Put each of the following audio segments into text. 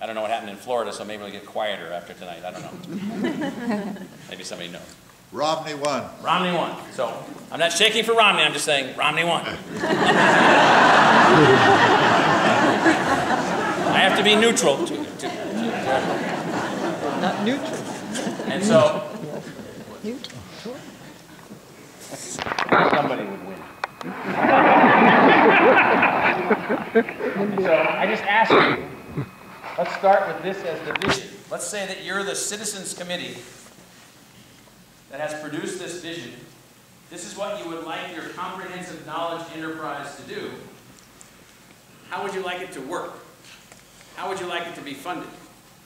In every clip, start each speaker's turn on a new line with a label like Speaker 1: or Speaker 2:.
Speaker 1: I don't know what happened in Florida, so maybe it'll get quieter after tonight. I don't know. Maybe somebody knows.
Speaker 2: Romney won.
Speaker 1: Romney won. So I'm not shaking for Romney. I'm just saying Romney won. I have to be neutral.
Speaker 3: Not neutral.
Speaker 1: And so somebody would win. And so I just ask you, let's start with this as the vision. Let's say that you're the Citizens Committee that has produced this vision. This is what you would like your comprehensive knowledge enterprise to do. How would you like it to work? How would you like it to be funded?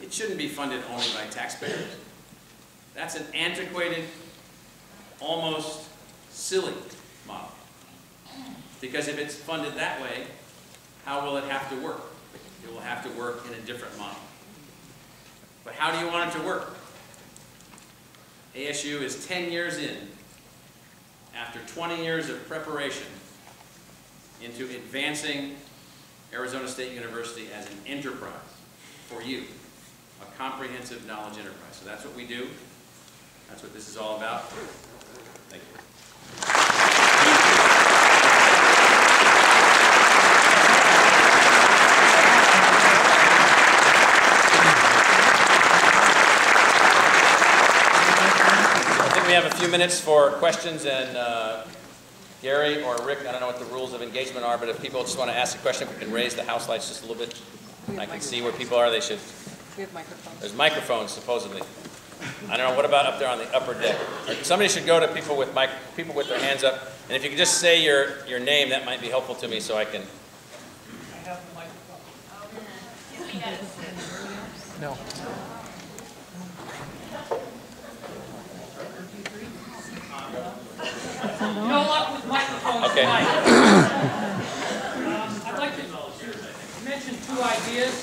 Speaker 1: It shouldn't be funded only by taxpayers. That's an antiquated, almost silly model. Because if it's funded that way, how will it have to work? It will have to work in a different model. But how do you want it to work? ASU is 10 years in, after 20 years of preparation, into advancing Arizona State University as an enterprise for you, a comprehensive knowledge enterprise. So that's what we do. That's what this is all about. Thank you. We have a few minutes for questions, and Gary or Rick, I don't know what the rules of engagement are, but if people just want to ask a question, we can raise the house lights just a little bit. I can see where people are. They should.
Speaker 3: We have microphones.
Speaker 1: There's microphones, supposedly. I don't know. What about up there on the upper deck? Somebody should go to people with their hands up, and if you could just say your name, that might be helpful to me, so I can.
Speaker 4: I have the microphone.
Speaker 3: No.
Speaker 4: No luck with microphones
Speaker 1: Okay.
Speaker 4: tonight. I'd like to mention two ideas.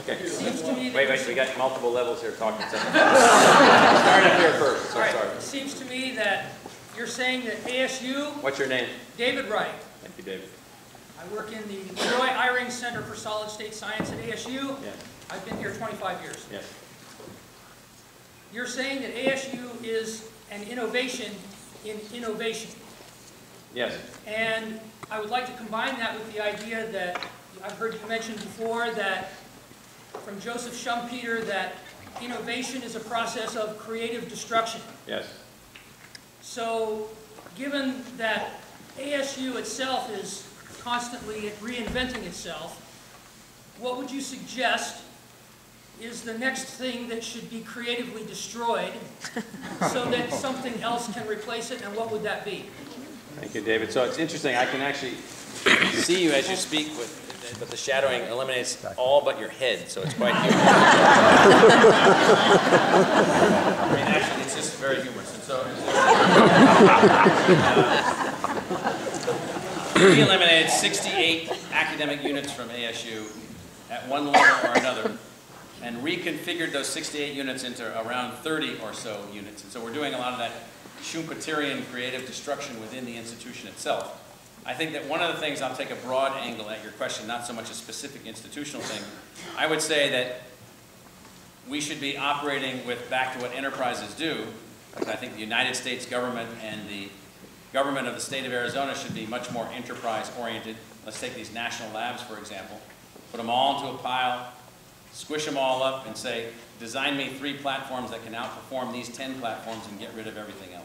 Speaker 1: Okay.
Speaker 4: It seems to me that
Speaker 1: Wait, we got multiple levels here talking. Start up here first. So
Speaker 4: All right.
Speaker 1: sorry.
Speaker 4: It seems to me that you're saying that ASU.
Speaker 1: What's your name?
Speaker 4: David Wright.
Speaker 1: Thank you, David.
Speaker 4: I work in the Roy Eyring Center for Solid State Science at ASU.
Speaker 1: Yes.
Speaker 4: I've been here 25 years.
Speaker 1: Yes.
Speaker 4: You're saying that ASU is an innovation in innovation.
Speaker 1: Yes.
Speaker 4: And I would like to combine that with the idea that I've heard you mention before, that from Joseph Schumpeter, that innovation is a process of creative destruction.
Speaker 1: Yes.
Speaker 4: So given that ASU itself is constantly reinventing itself, what would you suggest is the next thing that should be creatively destroyed so that something else can replace it, and what would that be?
Speaker 1: Thank you, David. So it's interesting. I can actually see you as you speak, but the shadowing eliminates all but your head, so it's quite humorous. I mean, actually, it's just very humorous. And so we eliminated 68 academic units from ASU at one level or another, and reconfigured those 68 units into around 30 or so units. And so we're doing a lot of that Schumpeterian creative destruction within the institution itself. I think that one of the things, I'll take a broad angle at your question, not so much a specific institutional thing. I would say that we should be operating with, back to what enterprises do. I think the United States government and the government of the state of Arizona should be much more enterprise-oriented. Let's take these national labs, for example. Put them all into a pile, squish them all up, and say, design me 3 platforms that can outperform these 10 platforms and get rid of everything else.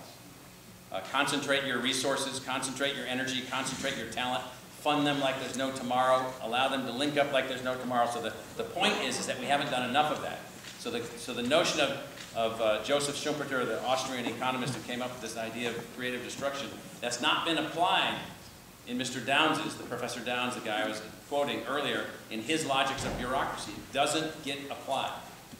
Speaker 1: Concentrate your resources, concentrate your energy, concentrate your talent, fund them like there's no tomorrow, allow them to link up like there's no tomorrow. So the point is that we haven't done enough of that. So the notion of Joseph Schumpeter, the Austrian economist who came up with this idea of creative destruction, that's not been applied in Mr. Downs's, the Professor Downs, the guy I was quoting earlier, in his logics of bureaucracy. It doesn't get applied.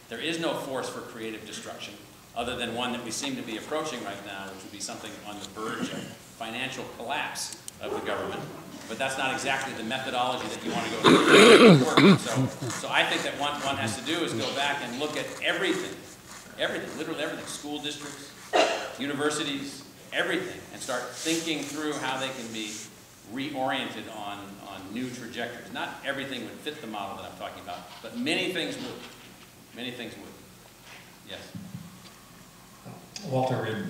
Speaker 1: There is no force for creative destruction other than one that we seem to be approaching right now, which would be something on the verge of financial collapse of the government. But that's not exactly the methodology that you want to go through. So I think that what one has to do is go back and look at everything, literally everything, school districts, universities, everything, and start thinking through how they can be reoriented on new trajectories. Not everything would fit the model that I'm talking about, but many things would. Many things would. Yes.
Speaker 2: Walter,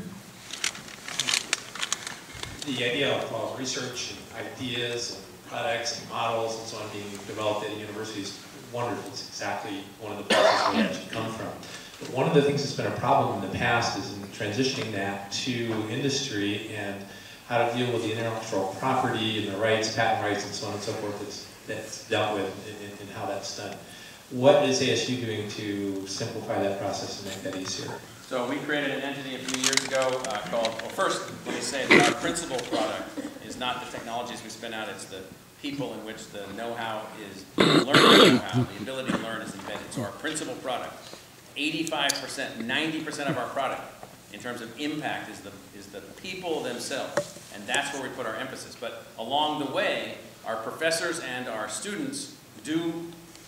Speaker 2: the idea of research and ideas and products and models and so on being developed at universities is wonderful. It's exactly one of the places where it should come from. But one of the things that's been a problem in the past is in transitioning that to industry and how to deal with the intellectual property and the rights, patent rights, and so on and so forth that's dealt with and how that's done. What is ASU doing to simplify that process and make that easier?
Speaker 1: So we created an entity a few years ago called, well first, let me say that our principal product is not the technologies we spin out, it's the people in which the know-how is, learning know-how, the ability to learn is embedded. So our principal product, 85%, 90% of our product in terms of impact is the people themselves. And that's where we put our emphasis. But along the way, our professors and our students do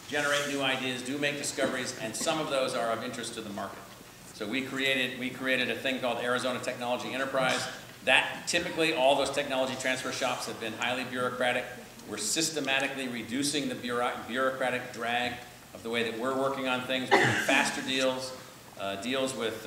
Speaker 1: generate new ideas, do make discoveries, and some of those are of interest to the market. So we created a thing called Arizona Technology Enterprise. That typically, all those technology transfer shops have been highly bureaucratic. We're systematically reducing the bureaucratic drag of the way that we're working on things. We're doing faster deals, deals with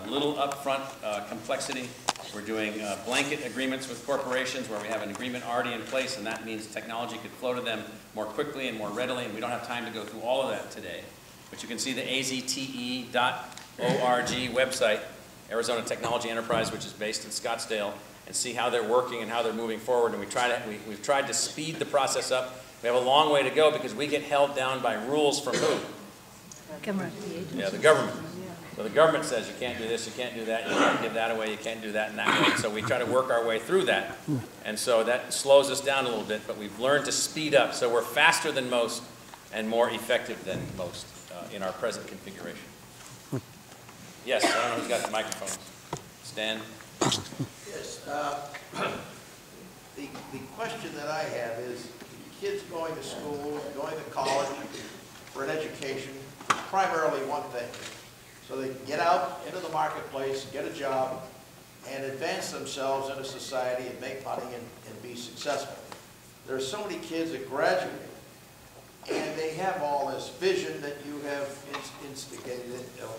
Speaker 1: little upfront complexity. We're doing blanket agreements with corporations where we have an agreement already in place, and that means technology could flow to them more quickly and more readily, and we don't have time to go through all of that today. But you can see the azte.org website, Arizona Technology Enterprise, which is based in Scottsdale, and see how they're working and how they're moving forward. And we've tried to speed the process up. We have a long way to go because we get held down by rules from who? Yeah, the government. So the government says you can't do this, you can't do that, you can't give that away, you can't do that and that way. So we try to work our way through that. And so that slows us down a little bit, but we've learned to speed up. So we're faster than most and more effective than most in our present configuration. Yes, I don't know who's got the microphones. Stan?
Speaker 5: Yes. The question that I have is, kids going to school, going to college for an education, primarily one thing. So they can get out into the marketplace, get a job, and advance themselves in a society and make money and be successful. There are so many kids that graduate, and they have all this vision that you have instigated or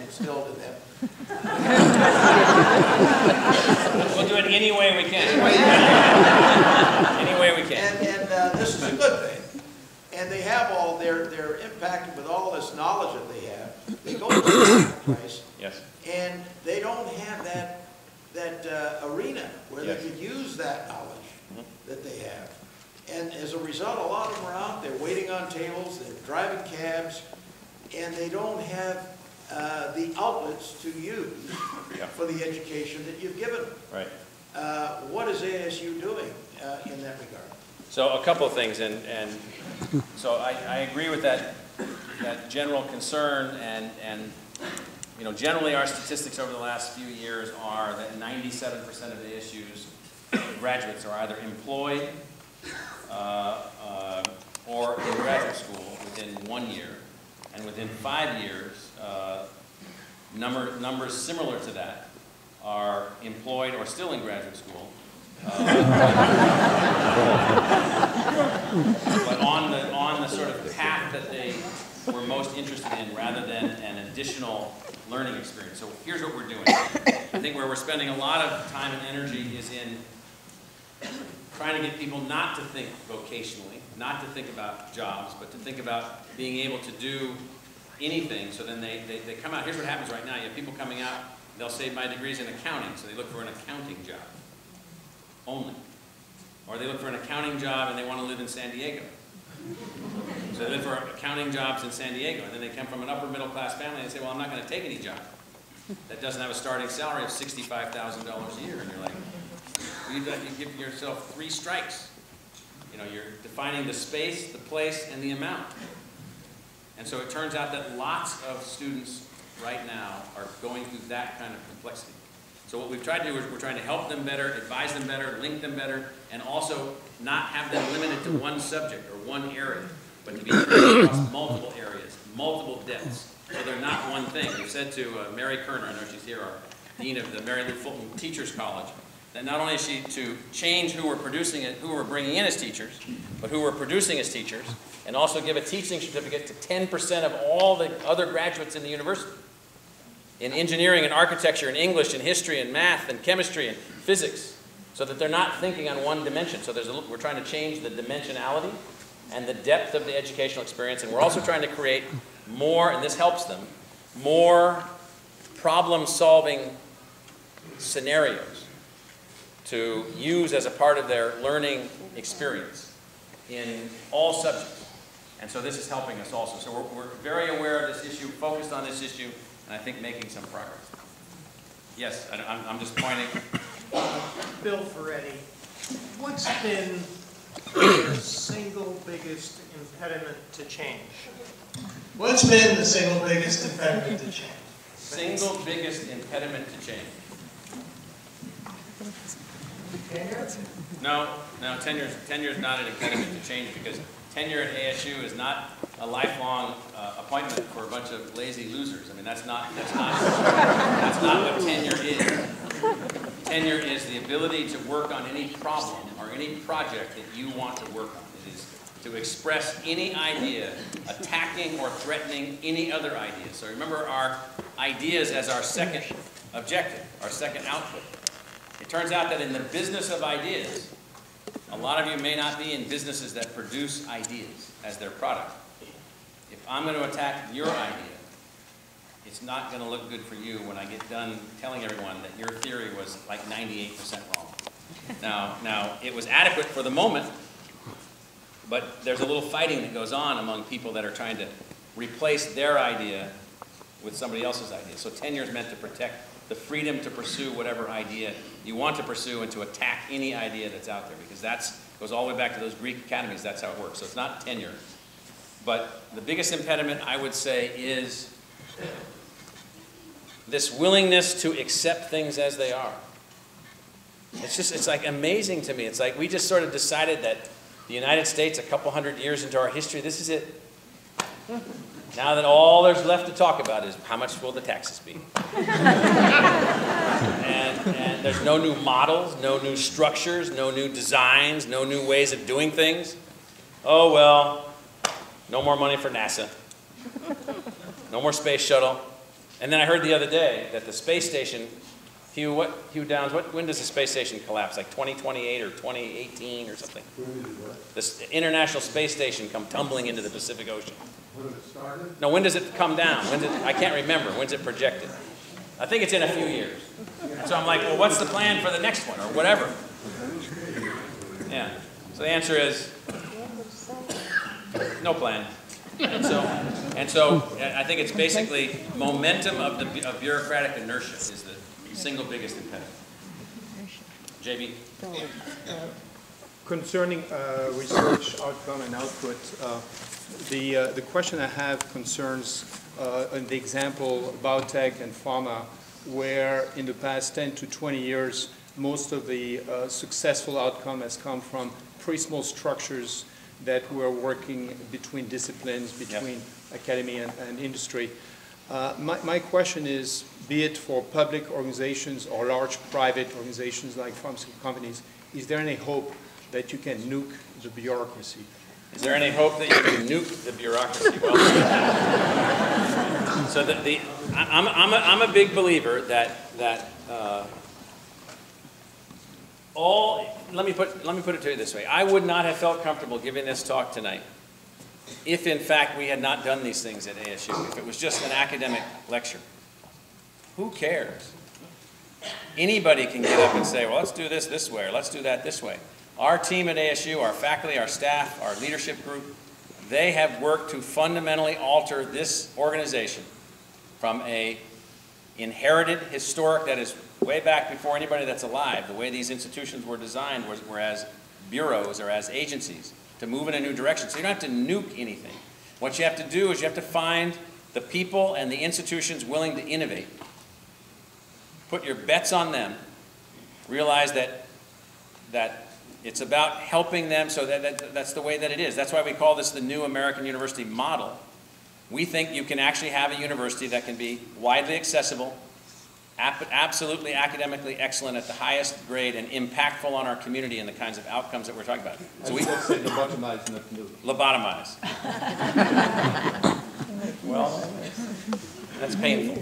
Speaker 5: instilled in them.
Speaker 1: We'll do it any way we can. Any way we can.
Speaker 5: And this is a good thing. And they have all, they're impacted with all this knowledge that they have. They go to the marketplace,
Speaker 1: Yes.
Speaker 5: and they don't have that arena where
Speaker 1: Yes.
Speaker 5: they could use that knowledge that they have. And as a result, a lot of them are out there waiting on tables, they're driving cabs, and they don't have the outlets to use for the education that you've given them.
Speaker 1: Right.
Speaker 5: What is ASU doing in that regard?
Speaker 1: So a couple of things, and so I agree with that general concern, and you know, generally our statistics over the last few years are that 97% of ASU's graduates are either employed or in graduate school within 1 year, and within 5 years, numbers similar to that are employed or still in graduate school. But on the sort of path that they were most interested in rather than an additional learning experience. So here's what we're doing. I think where we're spending a lot of time and energy is in trying to get people not to think vocationally, not to think about jobs, but to think about being able to do anything. So then they come out. Here's what happens right now. You have people coming out, they'll say my degree's in accounting, so they look for an accounting job only. Or they look for an accounting job and they want to live in San Diego. So they look for accounting jobs in San Diego, and then they come from an upper middle class family and they say, well, I'm not going to take any job that doesn't have a starting salary of $65,000 a year. And you're like, you give yourself 3 strikes. You know, you're defining the space, the place, and the amount. And so it turns out that lots of students right now are going through that kind of complexity. So what we've tried to do is we're trying to help them better, advise them better, link them better, and also not have them limited to one subject or one area, but to be trained across multiple areas, multiple depths. So they're not one thing. We've said to Mary Kerner, I know she's here, our Dean of the Mary Lou Fulton Teachers College, that not only is she to change who we're producing it, who we're bringing in as teachers, but who we're producing as teachers, and also give a teaching certificate to 10% of all the other graduates in the university. In engineering and architecture and English and history and math and chemistry and physics, so that they're not thinking on one dimension. So we're trying to change the dimensionality and the depth of the educational experience, and we're also trying to create more, and this helps them, more problem-solving scenarios to use as a part of their learning experience in all subjects. And so this is helping us also. So we're very aware of this issue, focused on this issue, and I think making some progress. Yes, I'm just pointing.
Speaker 6: Bill Ferretti, what's been your single biggest impediment to change? What's been the single biggest impediment to change?
Speaker 1: Single biggest impediment to change.
Speaker 6: Tenure?
Speaker 1: No, tenure is not an impediment to change, because tenure at ASU is not a lifelong appointment for a bunch of lazy losers. I mean, that's not what tenure is. Tenure is the ability to work on any problem or any project that you want to work on. It is to express any idea, attacking or threatening any other idea. So remember our ideas as our second objective, our second output. It turns out that in the business of ideas, a lot of you may not be in businesses that produce ideas as their product. If I'm going to attack your idea, it's not going to look good for you when I get done telling everyone that your theory was like 98% wrong. Now, it was adequate for the moment, but there's a little fighting that goes on among people that are trying to replace their idea with somebody else's idea. So tenure is meant to protect the freedom to pursue whatever idea you want to pursue and to attack any idea that's out there, because that goes all the way back to those Greek academies. That's how it works. So it's not tenure. But the biggest impediment, I would say, is this willingness to accept things as they are. It's like amazing to me. It's like we just sort of decided that the United States, a couple hundred years into our history, this is it. Now that all there's left to talk about is how much will the taxes be? and there's no new models, no new structures, no new designs, no new ways of doing things. Oh, well, no more money for NASA. No more space shuttle. And then I heard the other day that the space station, Hugh Downs, when does the space station collapse? Like 2028 or 2018 or something? This International Space Station come tumbling into the Pacific Ocean.
Speaker 7: When it started?
Speaker 1: No, when does it come down? I can't remember. When's it projected? I think it's in a few years. So I'm like, well, what's the plan for the next one or whatever? Yeah. So the answer is no plan. And so I think it's basically momentum of bureaucratic inertia is the single biggest impediment. JB?
Speaker 8: Concerning research outcome and output, the question I have concerns the example biotech and pharma, where in the past 10 to 20 years, most of the successful outcome has come from pretty small structures that were working between disciplines, between academy and industry. My question is, be it for public organizations or large private organizations like pharmaceutical companies, is there any hope that you can nuke the bureaucracy?
Speaker 1: Is there any hope that you can nuke the bureaucracy? Well, so I'm a big believer that let me put it to you this way. I would not have felt comfortable giving this talk tonight if, in fact, we had not done these things at ASU, if it was just an academic lecture. Who cares? Anybody can get up and say, well, let's do this way, or let's do that this way. Our team at ASU, our faculty, our staff, our leadership group, they have worked to fundamentally alter this organization from a inherited historic that is way back before anybody that's alive, the way these institutions were designed were as bureaus or as agencies to move in a new direction. So you don't have to nuke anything. What you have to do is you have to find the people and the institutions willing to innovate. Put your bets on them. Realize that it's about helping them, so that's the way that it is. That's why we call this the new American university model. We think you can actually have a university that can be widely accessible, absolutely academically excellent at the highest grade and impactful on our community and the kinds of outcomes that we're talking about. So we
Speaker 8: lobotomize, not
Speaker 1: lobotomize. Well, that's painful.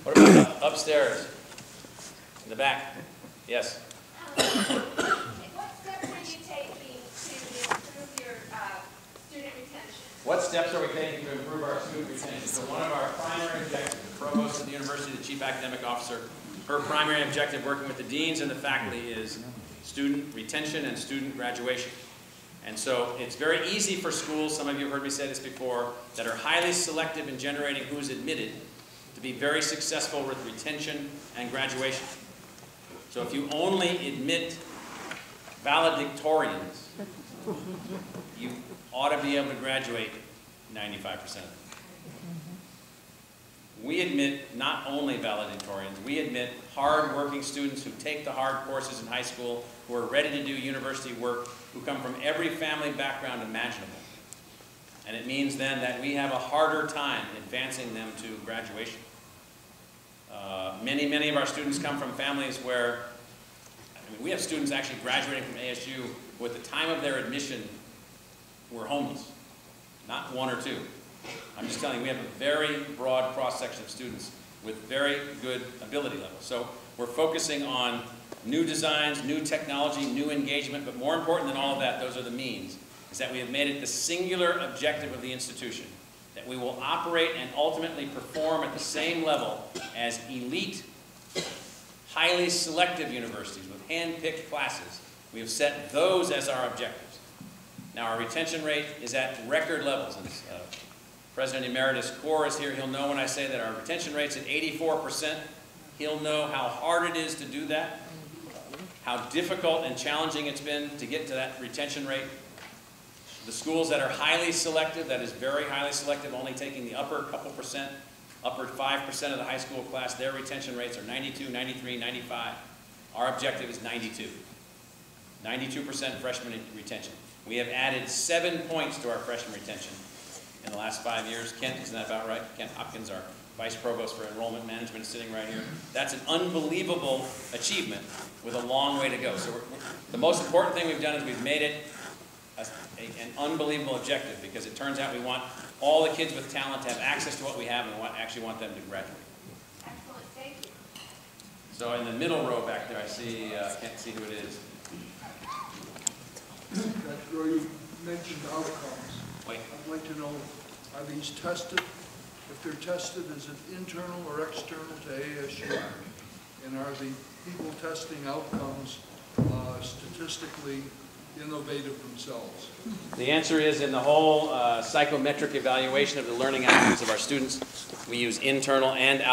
Speaker 1: What about upstairs? In the back? Yes.
Speaker 7: What steps are you taking to improve your student retention?
Speaker 1: What steps are we taking to improve our student retention? So one of our primary objectives, the provost of the university, the chief academic officer, her primary objective working with the deans and the faculty is student retention and student graduation. And so it's very easy for schools, some of you have heard me say this before, that are highly selective in generating who's admitted to be very successful with retention and graduation. So if you only admit valedictorians, you ought to be able to graduate 95% of them. We admit not only valedictorians, we admit hard-working students who take the hard courses in high school, who are ready to do university work, who come from every family background imaginable. And it means then that we have a harder time advancing them to graduation. Many of our students come from families where, I mean, we have students actually graduating from ASU who at the time of their admission were homeless, not one or two. I'm just telling you, we have a very broad cross-section of students with very good ability levels. So we're focusing on new designs, new technology, new engagement, but more important than all of that, those are the means, is that we have made it the singular objective of the institution that we will operate and ultimately perform at the same level as elite, highly selective universities with hand-picked classes. We have set those as our objectives. Now our retention rate is at record levels. And President Emeritus Core is here. He'll know when I say that our retention rate's at 84%. He'll know how hard it is to do that, how difficult and challenging it's been to get to that retention rate. The schools that are highly selective, that is very highly selective, only taking the upper couple percent, upper 5% of the high school class, their retention rates are 92, 93, 95. Our objective is 92. 92% freshman retention. We have added 7 points to our freshman retention in the last 5 years. Kent, isn't that about right? Kent Hopkins, our Vice Provost for Enrollment Management, is sitting right here. That's an unbelievable achievement with a long way to go. So the most important thing we've done is we've made it an unbelievable objective, because it turns out we want all the kids with talent to have access to what we have, and we actually want them to graduate.
Speaker 7: Excellent, thank you.
Speaker 1: So in the middle row back there, I see, can't see who it is.
Speaker 9: Dr. Roy, you mentioned outcomes.
Speaker 1: Wait.
Speaker 9: I'd like to know, are these tested? If they're tested, is it internal or external to ASU? And are the people testing outcomes statistically innovative themselves?
Speaker 1: The answer is, in the whole psychometric evaluation of the learning outcomes of our students, we use internal and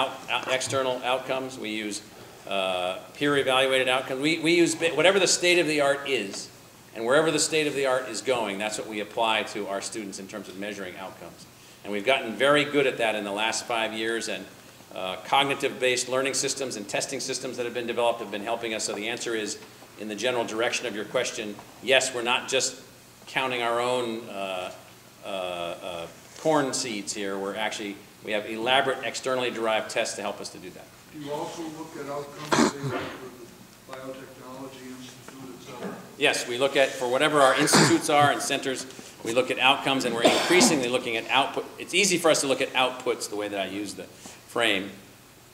Speaker 1: external outcomes. We use peer-evaluated outcomes. We use whatever the state of the art is, and wherever the state of the art is going, that's what we apply to our students in terms of measuring outcomes. And we've gotten very good at that in the last 5 years, and cognitive-based learning systems and testing systems that have been developed have been helping us. So the answer is, in the general direction of your question, yes, we're not just counting our own corn seeds here. We have elaborate externally derived tests to help us to do that.
Speaker 9: Do you also look at outcomes, say, like for the Biotechnology Institute, etc.?
Speaker 1: Yes, we look at, for whatever our institutes are and centers, we look at outcomes, and we're increasingly looking at output. It's easy for us to look at outputs, the way that I use the frame.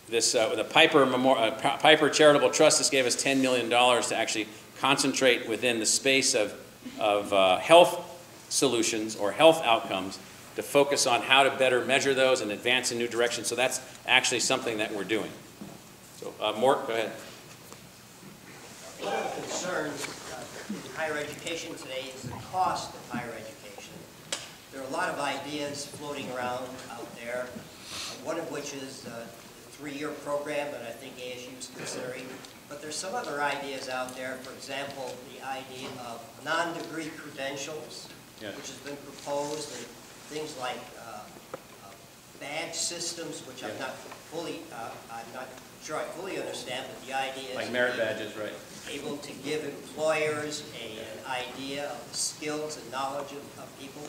Speaker 1: The Piper Charitable Trust just gave us $10 million to actually concentrate within the space of health solutions or health outcomes to focus on how to better measure those and advance in new directions. So that's actually something that we're doing. So, Mort, go ahead.
Speaker 10: One of the concerns in higher education today is the cost of higher education. There are a lot of ideas floating around out there, one of which is the three-year program that I think ASU is considering. But there's some other ideas out there, for example, the idea of non-degree credentials,
Speaker 1: Yes,
Speaker 10: which has been proposed, and things like badge systems, which I'm not sure I fully understand, but the idea is
Speaker 1: like merit badges, right?
Speaker 10: able to give employers an idea of the skills and knowledge of people.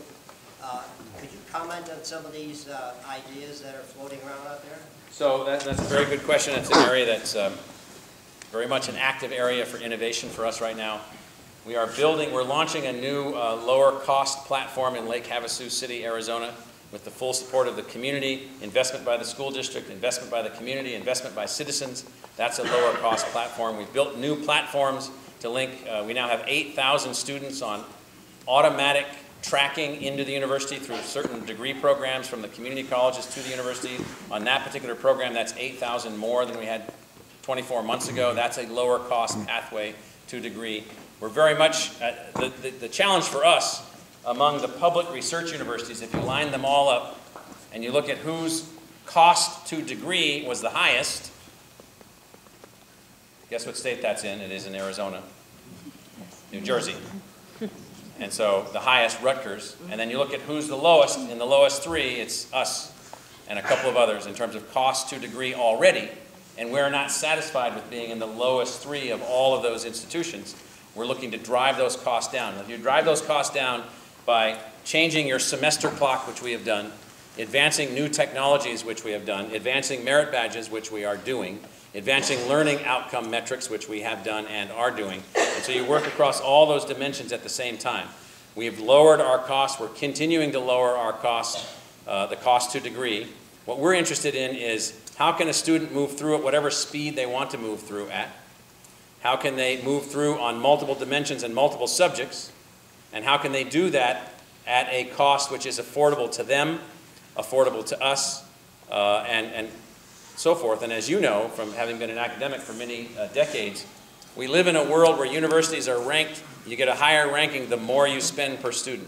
Speaker 10: Could you comment on some of these ideas that are floating around out there?
Speaker 1: So that's a very good question. It's an area that's very much an active area for innovation for us right now. We're launching a new lower cost platform in Lake Havasu City, Arizona, with the full support of the community, investment by the school district, investment by the community, investment by citizens. That's a lower cost platform. We've built new platforms to link. We now have 8,000 students on automatic tracking into the university through certain degree programs from the community colleges to the university. On that particular program, that's 8,000 more than we had 24 months ago. That's a lower cost pathway to degree. We're very much, the challenge for us among the public research universities, if you line them all up and you look at whose cost to degree was the highest, guess what state that's in? It is in Arizona, New Jersey. And so the highest, Rutgers. And then you look at who's the lowest. In the lowest three, it's us and a couple of others in terms of cost to degree already. And we're not satisfied with being in the lowest three of all of those institutions. We're looking to drive those costs down. If you drive those costs down by changing your semester clock, which we have done, advancing new technologies, which we have done, advancing merit badges, which we are doing, advancing learning outcome metrics, which we have done and are doing. And so you work across all those dimensions at the same time. We have lowered our costs. We're continuing to lower our costs, the cost to degree. What we're interested in is how can a student move through at whatever speed they want to move through at? How can they move through on multiple dimensions and multiple subjects? And how can they do that at a cost which is affordable to them, affordable to us, and so forth. And as you know, from having been an academic for many decades, we live in a world where universities are ranked. You get a higher ranking the more you spend per student.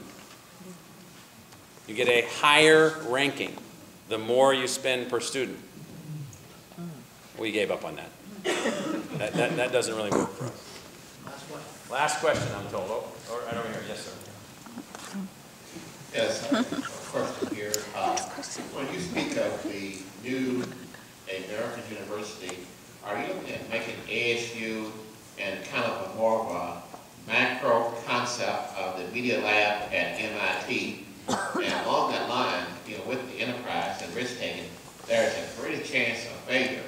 Speaker 1: You get a higher ranking the more you spend per student. We gave up on that. That doesn't really work for us. Last question, I'm told. Oh, right over here. Yes, sir.
Speaker 11: Yes, question here. When you speak of the new American university, are you looking at making ASU and kind of a more of a macro concept of the media lab at MIT? And along that line, with the enterprise and risk taking, there's a greater chance of failure.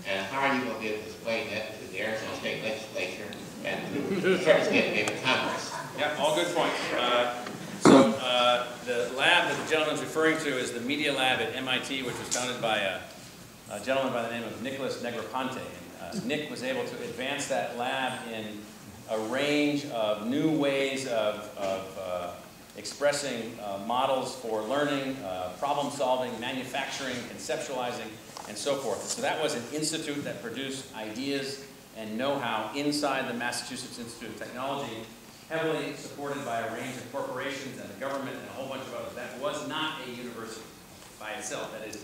Speaker 11: And how are you going to be able to explain that to the Arizona State Legislature and to a certain extent maybe Congress?
Speaker 1: Yeah, all good points. The lab that the gentleman's referring to is the Media Lab at MIT, which was founded by a gentleman by the name of Nicholas Negroponte. Nick was able to advance that lab in a range of new ways of expressing models for learning, problem solving, manufacturing, conceptualizing, and so forth. So that was an institute that produced ideas and know-how inside the Massachusetts Institute of Technology, heavily supported by a range of corporations and the government and a whole bunch of others. That was not a university by itself. That is,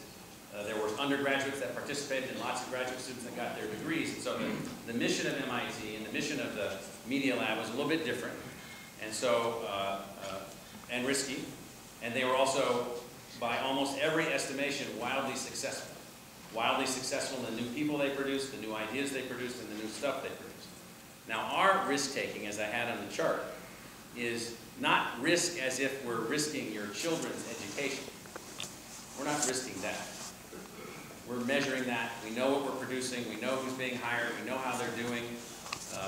Speaker 1: there were undergraduates that participated and lots of graduate students that got their degrees. And so the mission of MIT and the mission of the Media Lab was a little bit different, and so and risky. And they were also, by almost every estimation, wildly successful. Wildly successful in the new people they produced, the new ideas they produced, and the new stuff they produced. Now, our risk-taking, as I had on the chart, is not risk as if we're risking your children's education. We're not risking that. We're measuring that. We know what we're producing. We know who's being hired. We know how they're doing.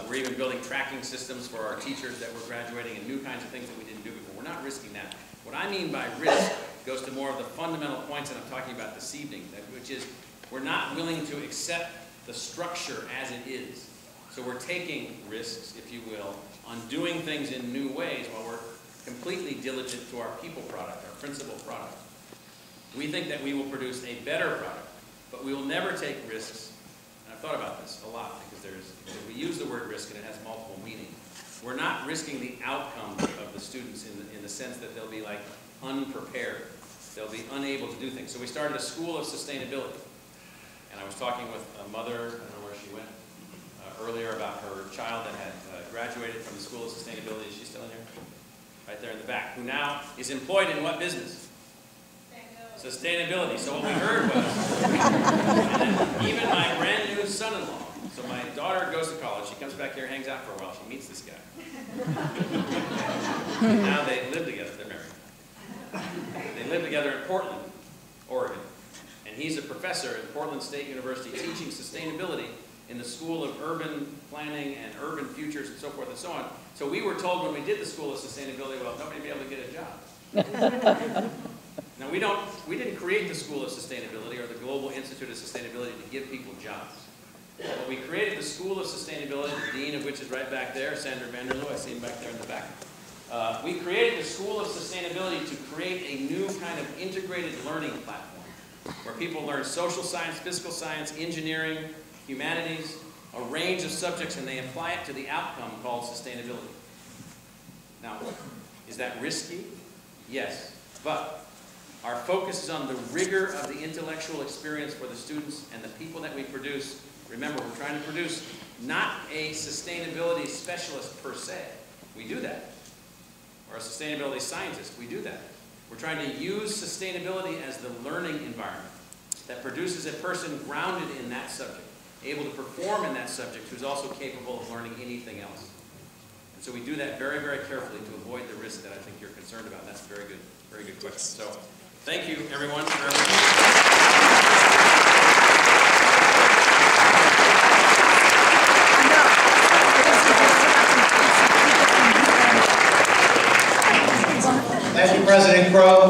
Speaker 1: We're even building tracking systems for our teachers that were graduating and new kinds of things that we didn't do before. We're not risking that. What I mean by risk goes to more of the fundamental points that I'm talking about this evening, which is we're not willing to accept the structure as it is. So we're taking risks, if you will, on doing things in new ways while we're completely diligent to our people product, our principal product. We think that we will produce a better product, but we will never take risks. And I've thought about this a lot because we use the word risk and it has multiple meanings. We're not risking the outcome of the students in the sense that they'll be like unprepared. They'll be unable to do things. So we started a school of sustainability. And I was talking with a mother, I don't know where she went, earlier about her child that had graduated from the School of Sustainability. Is she still in here? Right there in the back. Who now is employed in what business? Sustainability. So what we heard was, and even my brand new son-in-law, so my daughter goes to college, she comes back here, hangs out for a while, she meets this guy. Now they live together, they're married. They live together in Portland, Oregon. And he's a professor at Portland State University teaching sustainability in the School of Urban Planning and Urban Futures and so forth and so on. So we were told when we did the School of Sustainability, well, nobody will be able to get a job. Now we didn't create the School of Sustainability or the Global Institute of Sustainability to give people jobs. But we created the School of Sustainability, the dean of which is right back there, Sandra Vanderloo, I see him back there in the back. We created the School of Sustainability to create a new kind of integrated learning platform where people learn social science, physical science, engineering, humanities, a range of subjects, and they apply it to the outcome called sustainability. Now, is that risky? Yes, but our focus is on the rigor of the intellectual experience for the students and the people that we produce. Remember, we're trying to produce not a sustainability specialist per se. We do that. Or a sustainability scientist. We do that. We're trying to use sustainability as the learning environment that produces a person grounded in that subject, able to perform in that subject, who's also capable of learning anything else. And so we do that very, very carefully to avoid the risk that I think you're concerned about. And that's a very good question. So thank you, everyone, for everything.
Speaker 6: Thank you, President Crowe.